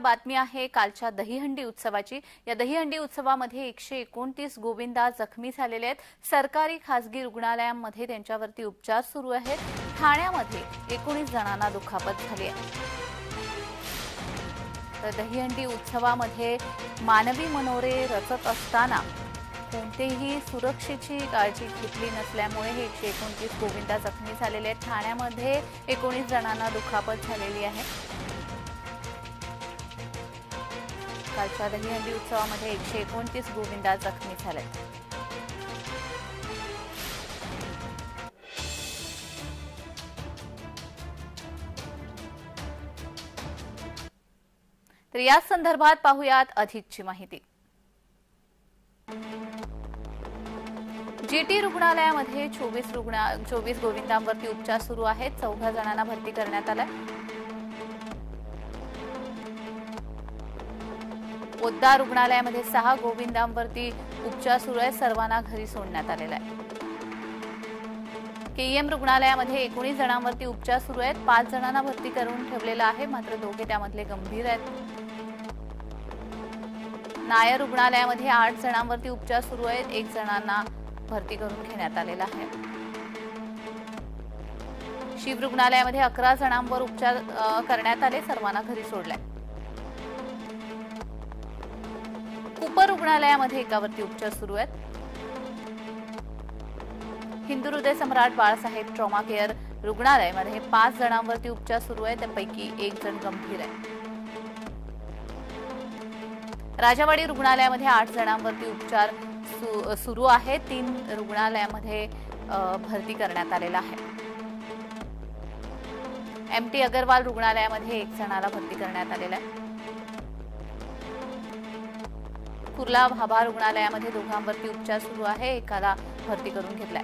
बातमी आहे कालच्या दहीहंडी उत्सवाची। या दहीहंडी उत्सवामध्ये 129 गोविंदा जखमी झालेले आहेत। सरकारी खासगी रुग्णालयांमध्ये त्यांच्यावरती उपचार सुरू आहेत। ठाण्यामध्ये 19 जणांना दुखापत झाली आहे। तर दहीहंडी उत्सवामध्ये मानवी मनोरे रचत असताना कोणतेही सुरक्षेची काळजी घेतली नसल्यामुळे हे 129 गोविंदा जखमी झालेले आहेत। ठाण्यामध्ये 19 जणांना दुखापत झालेली आहे। कालच्या दहीहंडी उत्सवामध्ये 129 गोविंदा जखमी झालेत। तर या संदर्भात पाहूयात अधिकची माहिती। जीटी रुग्णालयामध्ये 24 गोविंदांवरती उपचार सुरू आहेत। 14 जणांना भरती करण्यात आलाय। पोद्दार रुग्णालयामध्ये 6 गोविंदांवरती उपचार सुरू आहेत। सर्वांना घरी सोडण्यात आलेला आहे। केईएम रुग्णालयामध्ये 19 जणांवरती उपचार सुरू आहेत। 5 जणांना भरती करून ठेवलेला आहे, मात्र दोघे त्यामधले गंभीर आहेत। नायर रुग्णालयामध्ये 8 जणांवरती उपचार सुरू आहेत। 1 जणांना भरती करून घेण्यात आलेला आहे। शिव रुग्णालयामध्ये 11 जणांवर उपचार करण्यात आले। सर्वांना घरी सोडलाय। कुपर रुग्णालयामध्ये एकावरती उपचार सुरू आहेत। हिंदू हृदय सम्राट बाळासाहेब ट्रॉमा केअर रुग्णालयामध्ये 5 जणांवरती उपचार सुरू आहेत। त्यापैकी 1 जण गंभीर आहे। राजावाडी रुग्णालयामध्ये 8 जणांवरती उपचार सुरू आहेत। 3 रुग्णालयामध्ये भरती करण्यात आलेला आहे। एमटी अगरवाल रुग्णालयामध्ये 1 जणाला भरती करण्यात आलेला आहे। कुर्ला भाभा रुग्णालयामध्ये 2 जणांवरती उपचार सुरू आहे। एकाला भरती करून घेतलाय।